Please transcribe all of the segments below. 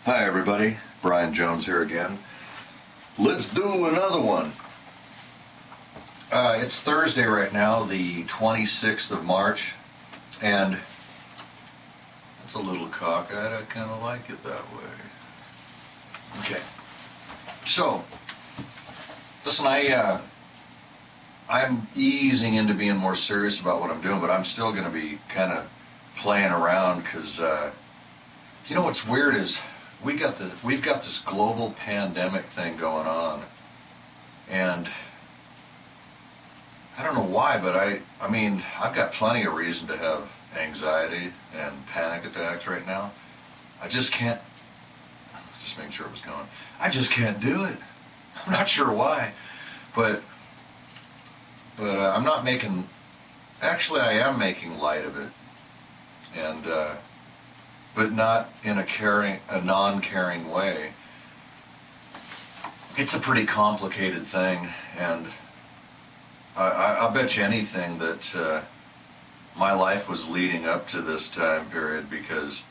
Hi everybody, Brian Jones here again. Let's do another one. It's Thursday right now, the 26th of March, and it's a little cockeyed. I kind of like it that way. Okay, so listen, I'm easing into being more serious about what I'm doing, but I'm still going to be kind of playing around because you know what's weird is we've got this global pandemic thing going on, and I don't know why, but I mean, I've got plenty of reason to have anxiety and panic attacks right now. I just can't, just making sure it was going, I just can't do it. I'm not sure why, but I'm not making, actually I am making light of it, and but not in a non-caring way. It's a pretty complicated thing, and I'll bet you anything that my life was leading up to this time period, because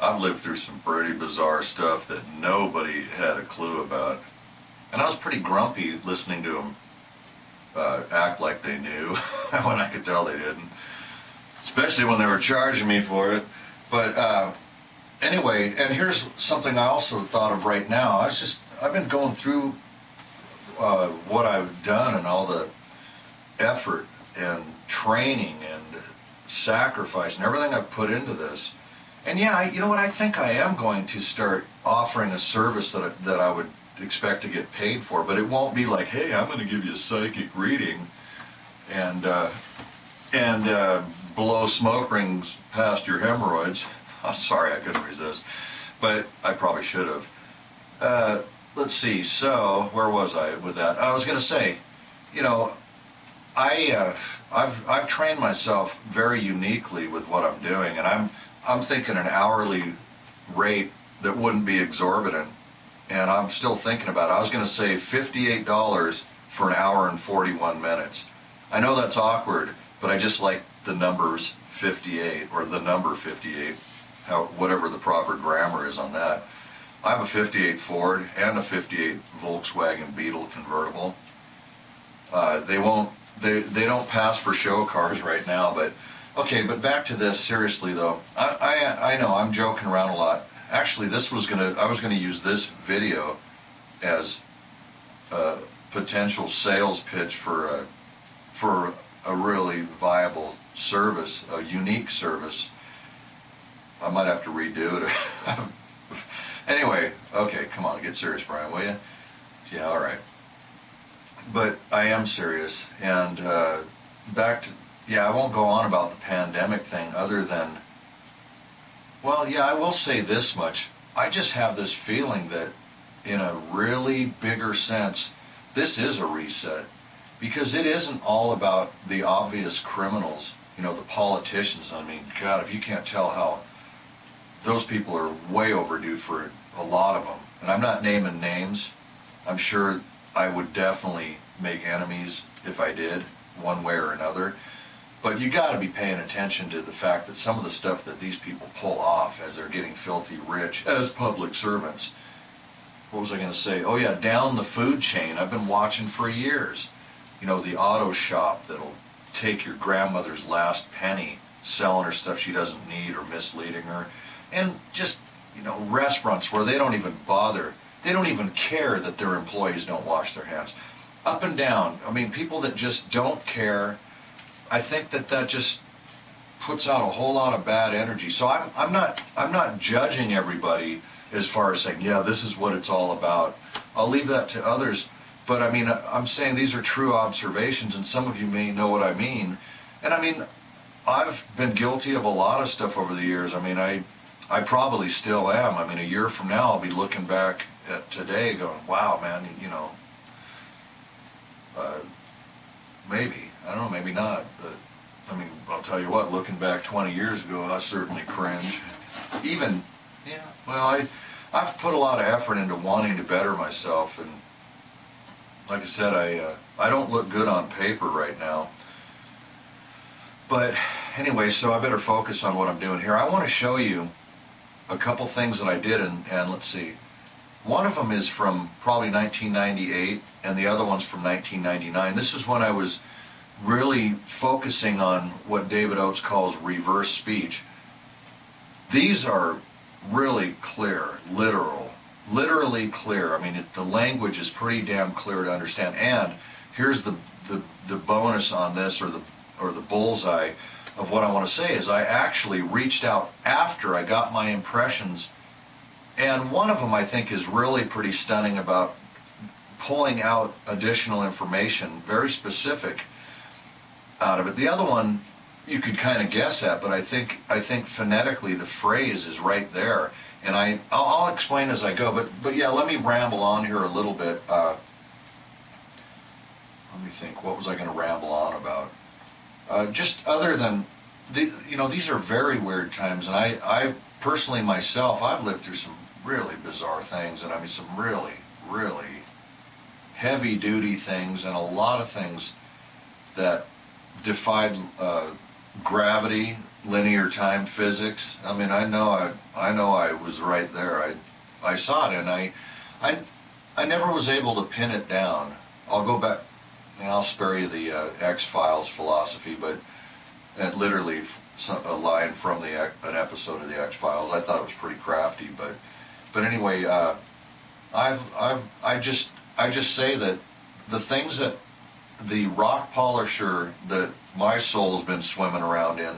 I've lived through some pretty bizarre stuff that nobody had a clue about. And I was pretty grumpy listening to them act like they knew when I could tell they didn't, especially when they were charging me for it. But anyway, and here's something I also thought of right now. I've been going through what I've done and all the effort and training and sacrifice and everything I've put into this. And yeah, you know what, I think I am going to start offering a service that I would expect to get paid for, but it won't be like, hey, I'm going to give you a psychic reading and blow smoke rings past your hemorrhoids. I'm sorry, I couldn't resist, but I probably should have. Let's see, so where was I with that? I was going to say, you know, I've trained myself very uniquely with what I'm doing, and I'm thinking an hourly rate that wouldn't be exorbitant, and I'm still thinking about it. I was going to say $58 for an hour and 41 minutes. I know that's awkward, but I just like the numbers 58, or the number 58, whatever the proper grammar is on that. I have a 58 Ford and a 58 Volkswagen Beetle convertible. They don't pass for show cars right now, but okay. But back to this, seriously though, I know I'm joking around a lot. Actually, I was gonna use this video as a potential sales pitch for a really viable service, a unique service. I might have to redo it. Anyway, okay, come on, get serious, Brian, will you? Yeah, all right. But I am serious, and I won't go on about the pandemic thing other than, well, yeah, I will say this much. I just have this feeling that in a really bigger sense, this is a reset, because it isn't all about the obvious criminals, you know, the politicians. I mean, God, if you can't tell how those people are way overdue for a lot of them. And I'm not naming names. I'm sure I would definitely make enemies if I did, one way or another. But you got to be paying attention to the fact that some of the stuff that these people pull off as they're getting filthy rich as public servants. What was I going to say? Oh yeah, down the food chain, I've been watching for years. You know, the auto shop that'll take your grandmother's last penny, selling her stuff she doesn't need or misleading her. And just, you know, restaurants where they don't even bother. They don't even care that their employees don't wash their hands. Up and down. I mean, people that just don't care. I think that just puts out a whole lot of bad energy. So I'm not judging everybody as far as saying, yeah, this is what it's all about. I'll leave that to others. But I mean, I'm saying these are true observations, and some of you may know what I mean. And I mean, I've been guilty of a lot of stuff over the years. I mean, I probably still am. I mean, a year from now, I'll be looking back at today going, wow, man, you know, maybe. I don't know, maybe not. But, I mean, I'll tell you what, looking back 20 years ago, I certainly cringe. Even, yeah, well, I've put a lot of effort into wanting to better myself, and like I said, I don't look good on paper right now. But anyway, so I better focus on what I'm doing here. I want to show you a couple things that I did, and let's see. One of them is from probably 1998, and the other one's from 1999. This is when I was really focusing on what David Oates calls reverse speech. These are really clear, literally clear. I mean, the language is pretty damn clear to understand. And here's the bonus on this, or the bullseye of what I want to say, is I actually reached out after I got my impressions. And one of them, I think, is really pretty stunning about pulling out additional information, very specific, out of it. The other one you could kind of guess at, but I think phonetically the phrase is right there. And I'll explain as I go. But yeah, let me ramble on here a little bit. Let me think. What was I going to ramble on about? Just other than these are very weird times, and I personally myself, I've lived through some really bizarre things, and I mean some really, really heavy-duty things, and a lot of things that defied gravity, linear time physics. I mean, I know I was right there. I saw it, and I never was able to pin it down. I'll go back, and I'll spare you the X-Files philosophy, but literally a line from an episode of the X-Files. I thought it was pretty crafty, but anyway, I just say that the things that the rock polisher that my soul's been swimming around in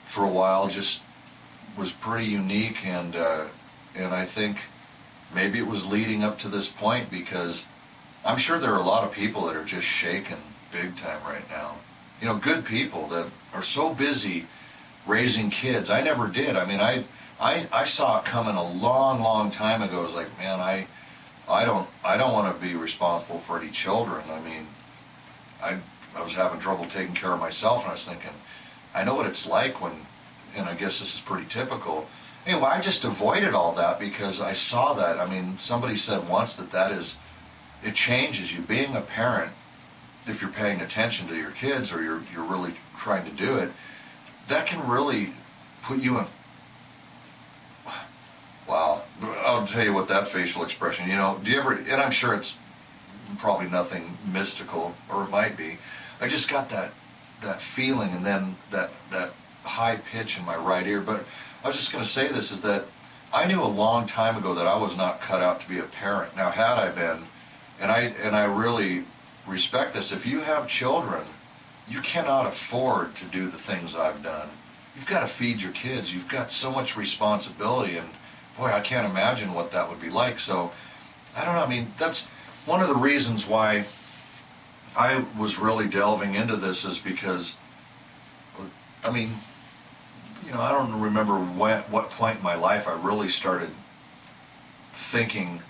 for a while just was pretty unique, and I think maybe it was leading up to this point, because I'm sure there are a lot of people that are just shaking big time right now. Good people that are so busy raising kids. I never did. I mean, I saw it coming a long time ago. I was like, man, I don't want to be responsible for any children. I mean, I was having trouble taking care of myself, and I was thinking, I know what it's like when, and I guess this is pretty typical. Anyway, I just avoided all that because I saw that. I mean, somebody said once it changes you. Being a parent, if you're paying attention to your kids, or you're really trying to do it, that can really put you in. Wow, I'll tell you what, that facial expression, do you ever, and I'm sure it's probably nothing mystical, or it might be, I just got that feeling, and then that high pitch in my right ear. But I was just going to say this, is that I knew a long time ago that I was not cut out to be a parent. Now, had I been, and I really respect this, if you have children, you cannot afford to do the things I've done. You've got to feed your kids. You've got so much responsibility, and boy, I can't imagine what that would be like. So, I don't know. I mean, that's one of the reasons why I was really delving into this, is because, I mean, I don't remember what point in my life I really started thinking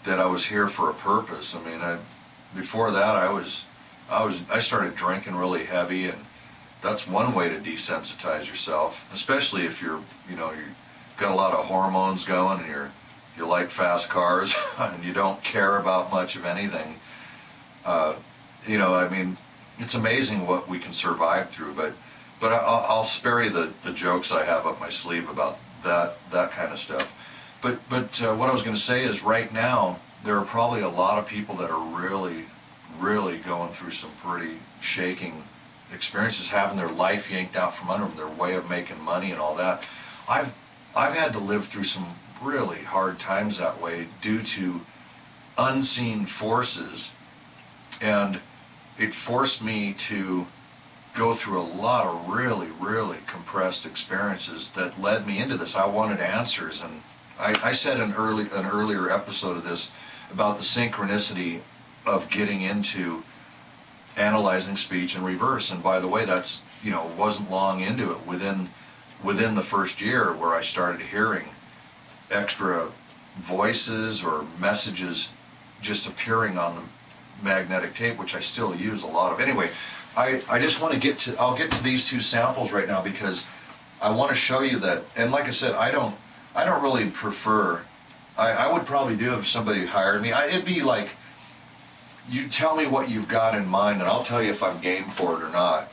that I was here for a purpose. I mean, before that, I started drinking really heavy, and that's one way to desensitize yourself, especially if you've got a lot of hormones going, and you like fast cars and you don't care about much of anything. I mean, it's amazing what we can survive through, but I'll spare you the jokes I have up my sleeve about that kind of stuff. But what I was going to say is, right now there are probably a lot of people that are really, really going through some pretty shaking experiences, having their life yanked out from under them, their way of making money and all that. I've had to live through some really hard times that way due to unseen forces, and it forced me to go through a lot of really, really compressed experiences that led me into this. I wanted answers, and I said in an earlier episode of this about the synchronicity of getting into analyzing speech in reverse. And by the way, that's, wasn't long into it, within the first year, where I started hearing extra voices or messages just appearing on the magnetic tape, which I still use a lot of. Anyway, I just want to I'll get to these two samples right now, because I want to show you that. And like I said, I don't really prefer, I would probably do if somebody hired me. It'd be like, you tell me what you've got in mind, and I'll tell you if I'm game for it or not.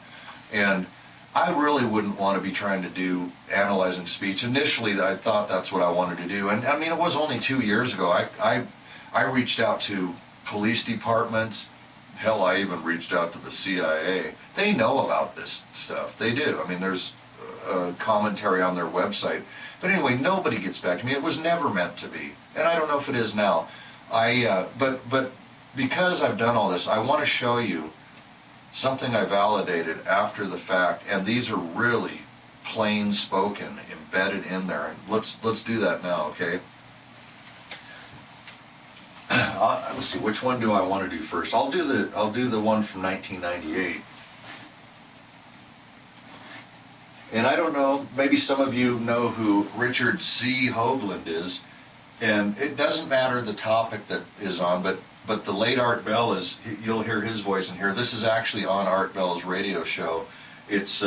And I really wouldn't want to be trying to do analyzing speech. Initially, I thought that's what I wanted to do, and I mean, it was only 2 years ago. I reached out to police departments. Hell, I even reached out to the CIA. They know about this stuff. They do. I mean, there's commentary on their website. But anyway, nobody gets back to me. It was never meant to be, and I don't know if it is now. But because I've done all this, I want to show you something I validated after the fact, and these are really plain spoken, embedded in there. And let's do that now, okay? Let's see, which one do I want to do first? I'll do the one from 1998. And I don't know, maybe some of you know who Richard C. Hoagland is, and it doesn't matter the topic that is on, but the late Art Bell is, you'll hear his voice in here. This is actually on Art Bell's radio show. It's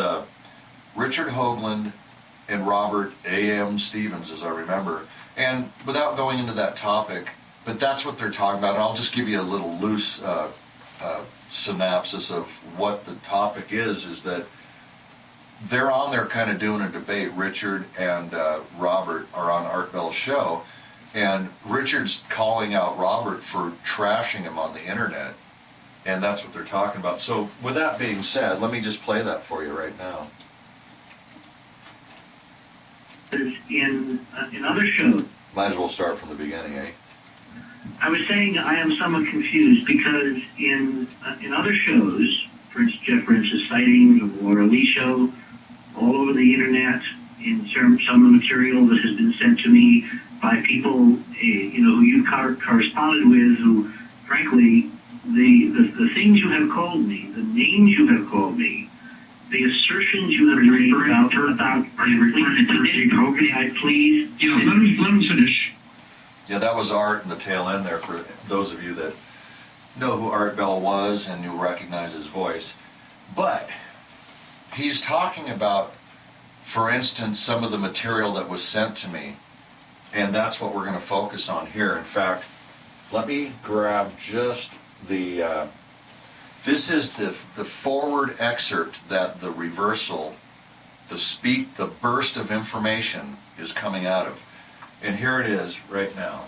Richard Hoagland and Robert A.M. Stevens, as I remember. And without going into that topic, but that's what they're talking about, and I'll just give you a little loose synopsis of what the topic is that they're on there kind of doing a debate. Richard and Robert are on Art Bell's show, and Richard's calling out Robert for trashing him on the internet, and that's what they're talking about. So with that being said, let me just play that for you right now. In other shows, might as well start from the beginning, eh? I was saying I am somewhat confused because in other shows, for instance, sightings of Laura Lee show, all over the internet, in some of the material that has been sent to me by people, who you corresponded with, who, frankly, the things you have called me, the names you have called me, the assertions you have made about. Are you referring to Steve Hogan? May I please? Yeah, let him finish. Yeah, that was Art in the tail end there for those of you that know who Art Bell was and you recognize his voice. But he's talking about, for instance, some of the material that was sent to me, and that's what we're going to focus on here. In fact, let me grab just the, this is the forward excerpt that the reversal, the burst of information is coming out of. And here it is right now.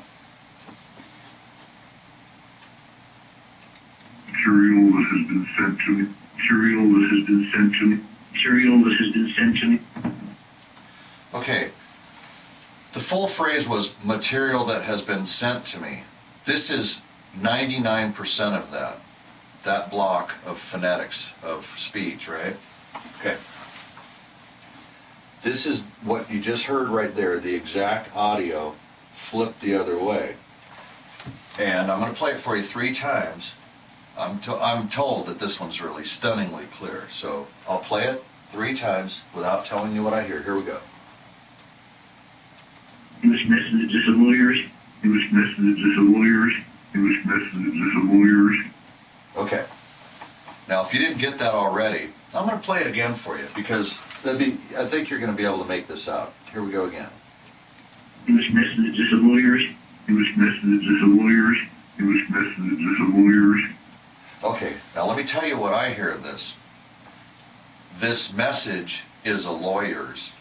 Material that has been sent to me. Material that has been sent to me. Material that has been sent to me. Okay. The full phrase was material that has been sent to me. This is 99% of that block of phonetics of speech, right? Okay. This is what you just heard right there, the exact audio flipped the other way. And I'm going to play it for you 3 times. I'm told that this one's really stunningly clear. So I'll play it 3 times without telling you what I hear. Here we go. English messages of lawyers. English messages of lawyers. English messages of lawyers. Okay. Now, if you didn't get that already, I'm going to play it again for you because I think you're going to be able to make this out. Here we go again. English messages of lawyers. English messages of lawyers. English messages of lawyers. Okay, now let me tell you what I hear of this. This message is a lawyer's.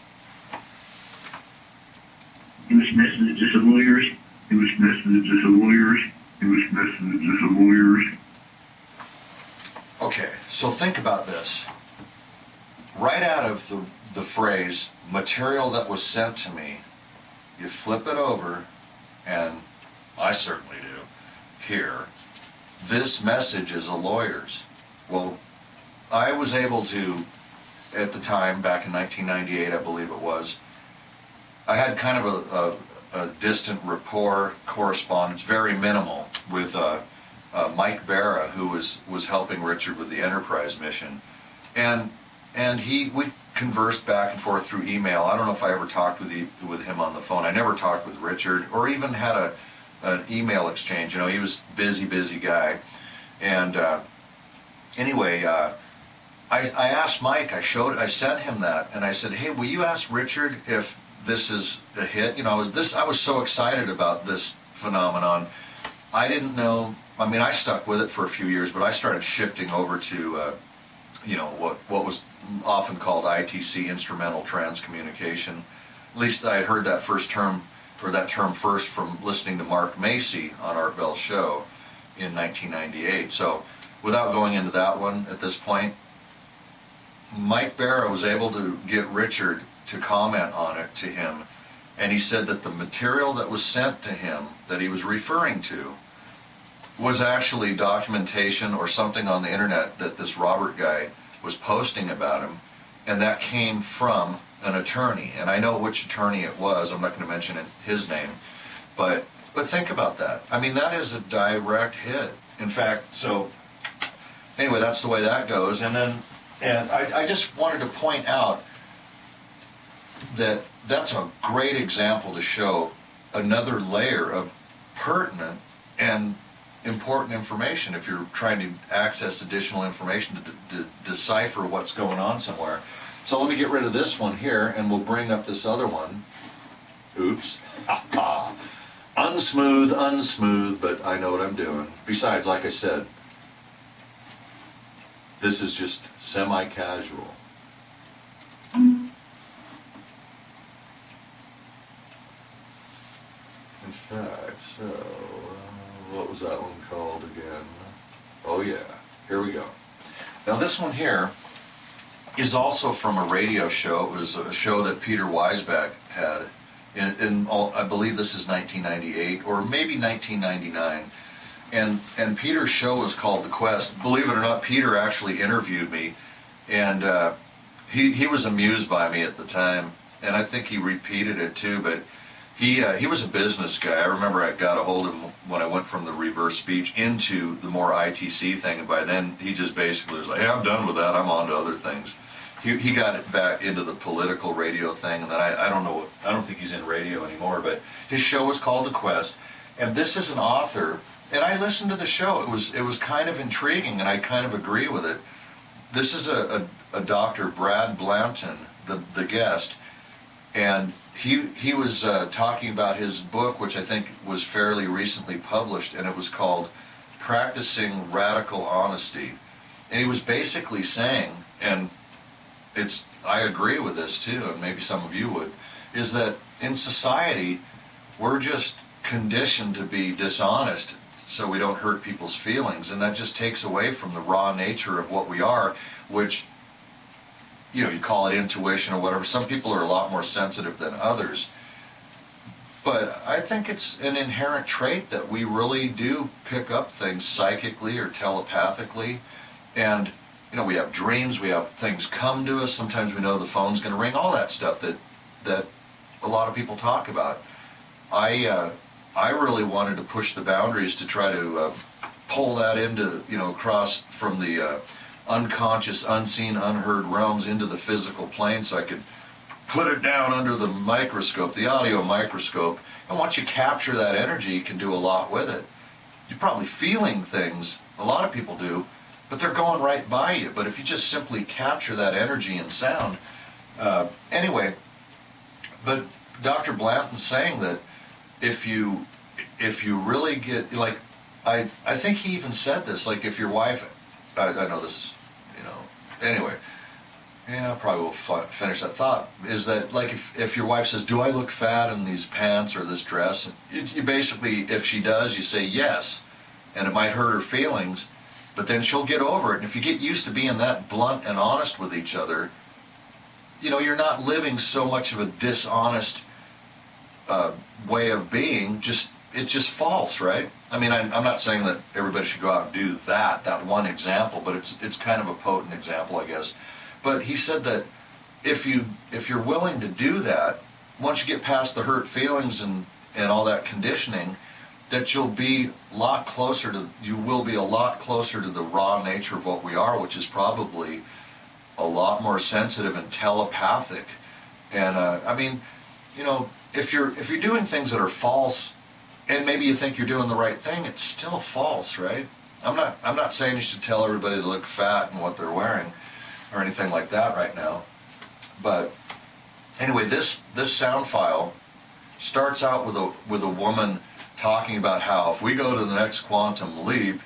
English messages of lawyers. English messages of lawyers. English messages of lawyers. Okay, so think about this. Right out of the phrase, material that was sent to me, you flip it over, and I certainly do, here, this message is a lawyer's. Well, I was able to, at the time, back in 1998, I believe it was, I had kind of a distant rapport correspondence, very minimal, with Mike Barra, who was helping Richard with the Enterprise mission, and we conversed back and forth through email. I don't know if I ever talked with him on the phone. I never talked with Richard, or even had an email exchange. You know, he was busy guy, and anyway, I asked Mike. I sent him that, and I said, "Hey, will you ask Richard if this is a hit?" You know, I was so excited about this phenomenon. I didn't know. I mean, I stuck with it for a few years, but I started shifting over to what was often called ITC, instrumental transcommunication. At least I had heard that term first from listening to Mark Macy on Art Bell's show in 1998. So without going into that one at this point, Mike Barra was able to get Richard to comment on it to him, and he said that the material that was sent to him that he was referring to was actually documentation or something on the internet that this Robert guy was posting about him, and that came from an attorney. And I know which attorney it was. I'm not going to mention his name, but think about that. I mean, that is a direct hit. In fact, so anyway, that's the way that goes. And I just wanted to point out that that's a great example to show another layer of pertinent and important information if you're trying to access additional information to decipher what's going on somewhere. So let me get rid of this one here, and we'll bring up this other one. Oops. Unsmooth, but I know what I'm doing. Besides, like I said, this is just semi-casual. In fact, so, what was that one called again? Oh yeah, here we go. Now this one here is also from a radio show. It was a show that Peter Weisbach had I believe this is 1998 or maybe 1999. And Peter's show was called The Quest. Believe it or not, Peter actually interviewed me, and he was amused by me at the time, and I think he repeated it too, but he was a business guy. I remember I got a hold of him when I went from the reverse speech into the more ITC thing, and by then he just basically was like, hey, I'm done with that, I'm on to other things. He got it back into the political radio thing, and then I don't think he's in radio anymore, but his show was called The Quest, and this is an author, and I listened to the show. It was kind of intriguing, and I kind of agree with it. This is a Dr. Brad Blanton, the guest, and he was talking about his book, which I think was fairly recently published, and it was called Practicing Radical Honesty. And he was basically saying, and I agree with this too, and maybe some of you would, is that in society, we're just conditioned to be dishonest so we don't hurt people's feelings, and that just takes away from the raw nature of what we are, which, you call it intuition or whatever. Some people are a lot more sensitive than others, but I think it's an inherent trait that we really do pick up things psychically or telepathically, and we have dreams, we have things come to us, sometimes we know the phone's going to ring, all that stuff that a lot of people talk about. I really wanted to push the boundaries to try to pull that into, across from the unconscious, unseen, unheard realms into the physical plane, so I could put it down under the microscope, the audio microscope, and once you capture that energy, you can do a lot with it. You're probably feeling things, a lot of people do, but they're going right by you. But if you just simply capture that energy and sound, anyway, but Dr. Blanton's saying that if you really get, like, I think he even said this, like if your wife, I know this is, anyway, yeah, I probably will finish that thought, is that like if your wife says, do I look fat in these pants or this dress? You basically, if she does, you say yes, and it might hurt her feelings, but then she'll get over it. And if you get used to being that blunt and honest with each other, you're not living so much of a dishonest way of being. It's just false, right? I mean, I'm not saying that everybody should go out and do that one example, but it's kind of a potent example, I guess. But he said that if you're willing to do that, once you get past the hurt feelings and all that conditioning, that you will be a lot closer to the raw nature of what we are, which is probably a lot more sensitive and telepathic. And I mean, if you're doing things that are false, and maybe you think you're doing the right thing, it's still false, right? I'm not saying you should tell everybody to look fat and what they're wearing or anything like that right now. But anyway, this sound file starts out with a woman talking about how if we go to the next quantum leap,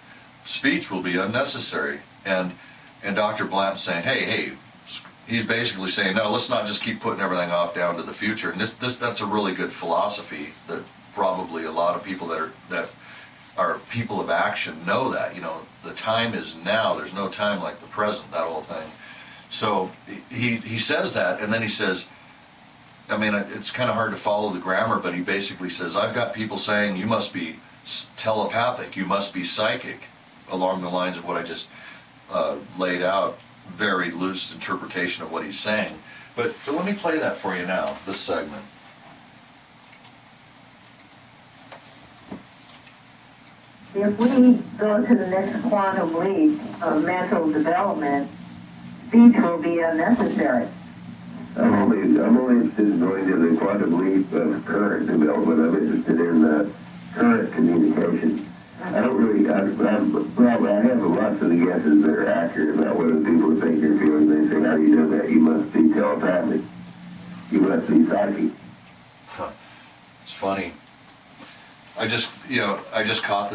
speech will be unnecessary. And And Dr. Blanton's saying, hey, he's basically saying, no, let's not just keep putting everything off down to the future. And that's a really good philosophy that probably a lot of people that are people of action know that. The time is now. There's no time like the present, that whole thing. So he says that, and then he says, I mean, it's kind of hard to follow the grammar, but he basically says, I've got people saying you must be telepathic, you must be psychic, along the lines of what I just laid out. Very loose interpretation of what he's saying. But let me play that for you now, this segment. If we go to the next quantum leap of mental development, speech will be unnecessary. I'm only interested in going to the quantum leap of current development. I'm interested in current communication. I don't really, I have lots of the guesses that are accurate about what other people think you're feeling. They say, how do you know that? You must be telepathic. You must be psychic. It's funny. I just caught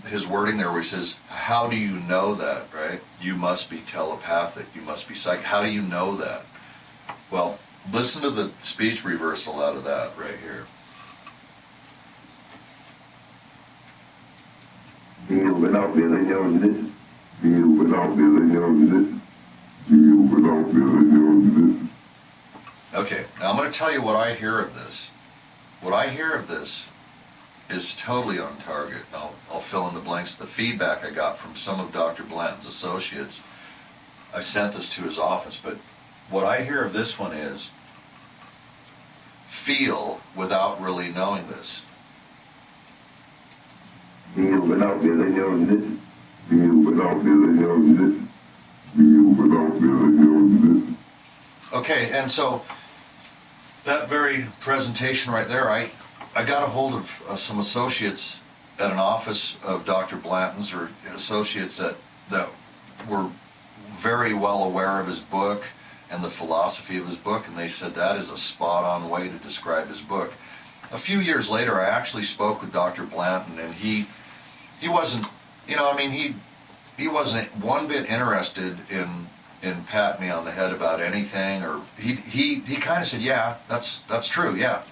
his wording there where he says, how do you know that, right? You must be telepathic. You must be psychic. How do you know that? Well, listen to the speech reversal out of that right here. Feel without feeling on this. Feel without feeling on this. Feel without feeling on this. Okay, now I'm going to tell you what I hear of this. What I hear of this is totally on target. I'll fill in the blanks. The feedback I got from some of Dr. Blanton's associates, I sent this to his office, but what I hear of this one is feel without really knowing this. Feel without feeling on this. Feel without feeling on this. Feel without feeling on this. Okay, and so that very presentation right there, I got a hold of some associates at an office of Dr. Blanton's, or associates that were very well aware of his book and the philosophy of his book, and they said that is a spot-on way to describe his book. A few years later, I actually spoke with Dr. Blanton, and he wasn't, he wasn't one bit interested in patting me on the head about anything, or he kind of said, yeah, that's true, yeah.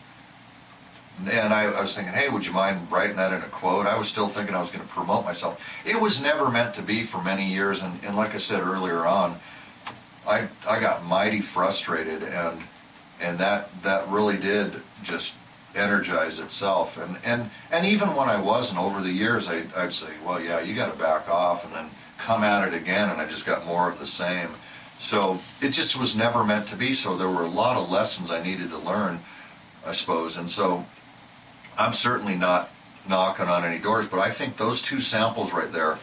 And I was thinking, hey, would you mind writing that in a quote? I was still thinking I was going to promote myself. It was never meant to be for many years, and like I said earlier on, I got mighty frustrated, and that really did just energize itself. And even when I wasn't, over the years, I'd say, well, yeah, you got to back off, and then come at it again, and I just got more of the same. So it just was never meant to be. So there were a lot of lessons I needed to learn, I suppose. And so I'm certainly not knocking on any doors, but I think those two samples right there,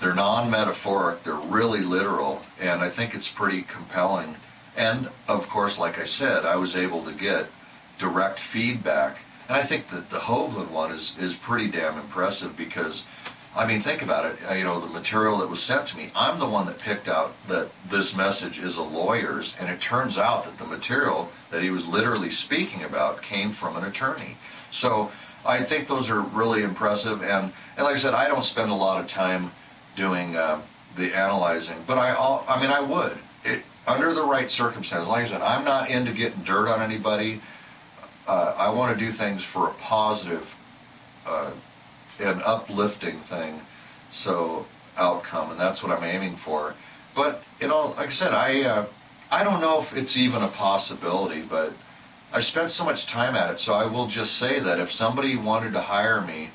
they're non-metaphoric, they're really literal, and I think it's pretty compelling. And of course, like I said, I was able to get direct feedback, and I think that the Hoagland one is pretty damn impressive, because I mean, think about it, the material that was sent to me, I'm the one that picked out that this message is a lawyer's, and it turns out that the material that he was literally speaking about came from an attorney. So I think those are really impressive, and like I said, I don't spend a lot of time doing the analyzing, but I would, under the right circumstances. Like I said, I'm not into getting dirt on anybody. I want to do things for a positive and uplifting thing, so outcome, and that's what I'm aiming for. But like I said, I don't know if it's even a possibility, but I spent so much time at it, so I will just say that if somebody wanted to hire me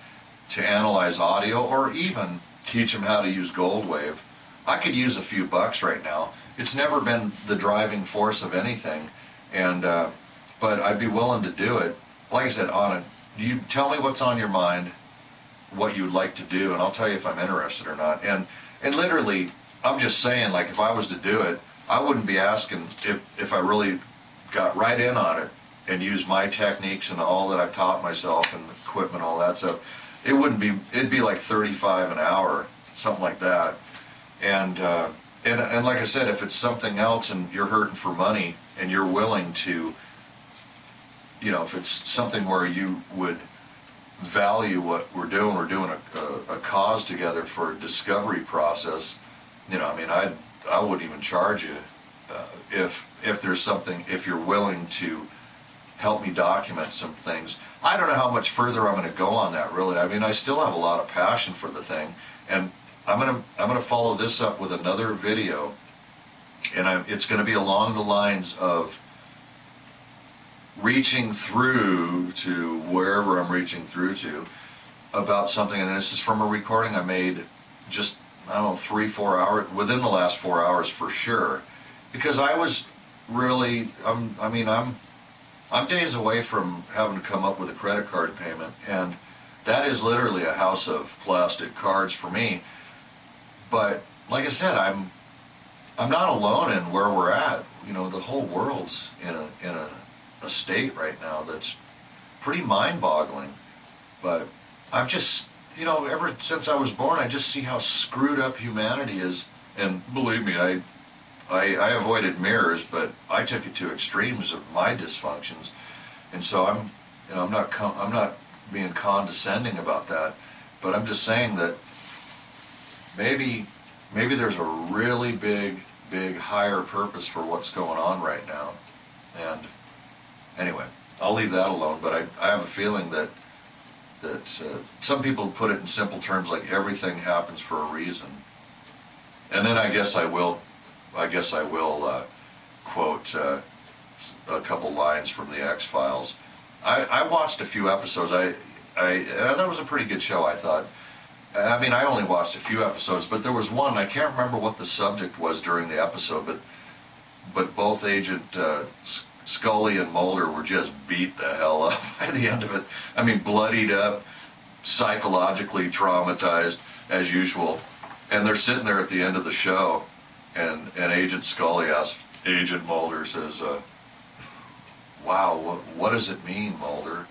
to analyze audio, or even teach them how to use Goldwave, I could use a few bucks right now. It's never been the driving force of anything, and but I'd be willing to do it. Like I said, you tell me what's on your mind, what you would like to do, and I'll tell you if I'm interested or not. And literally, I'm just saying, like, if I was to do it, I wouldn't be asking if I really got right in on it and used my techniques and all that I've taught myself and equipment, all that stuff. It'd be like $35 an hour, something like that. And like I said, if it's something else and you're hurting for money and you're willing to, if it's something where you would value what we're doing a cause together for a discovery process, wouldn't even charge you if there's something, if you're willing to help me document some things. I don't know how much further I'm going to go on that, really. I mean, I still have a lot of passion for the thing, and I'm gonna follow this up with another video, and it's going to be along the lines of reaching through to wherever I'm reaching through to about something. And this is from a recording I made just, I don't know, 3-4 hours, within the last 4 hours for sure, because I was really, I'm days away from having to come up with a credit card payment, and that is literally a house of plastic cards for me. But like I said, I'm not alone in where we're at. You know, the whole world's in a state right now that's pretty mind-boggling. But I've just, you know, ever since I was born, I just see how screwed up humanity is. And believe me, I avoided mirrors, but I took it to extremes of my dysfunctions. And so I'm not being condescending about that, but I'm just saying that maybe there's a really big higher purpose for what's going on right now. And anyway, I'll leave that alone, but I have a feeling that some people put it in simple terms, like everything happens for a reason. And then I guess I will quote a couple lines from the X-Files. I watched a few episodes. That was a pretty good show, I thought. I mean, I only watched a few episodes, but there was one, I can't remember what the subject was during the episode, but both Agent Scully and Mulder were just beat the hell up by the end of it. I mean, bloodied up, psychologically traumatized, as usual. And they're sitting there at the end of the show, and Agent Scully asks Agent Mulder, says, wow, what does it mean, Mulder?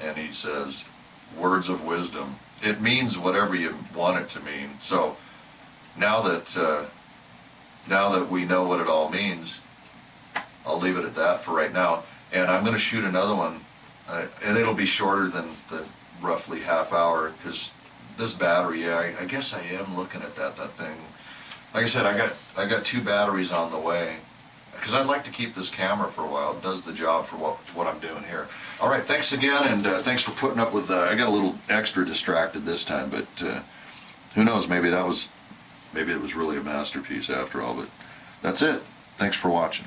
And he says, words of wisdom. It means whatever you want it to mean. So now that we know what it all means, I'll leave it at that for right now. And I'm going to shoot another one, and it'll be shorter than the roughly half hour, because this battery, I guess I am looking at that thing. Like I said, I got 2 batteries on the way, because I'd like to keep this camera for a while. It does the job for what I'm doing here. All right, thanks again, and thanks for putting up with, I got a little extra distracted this time, but who knows, maybe it was really a masterpiece after all, but that's it. Thanks for watching.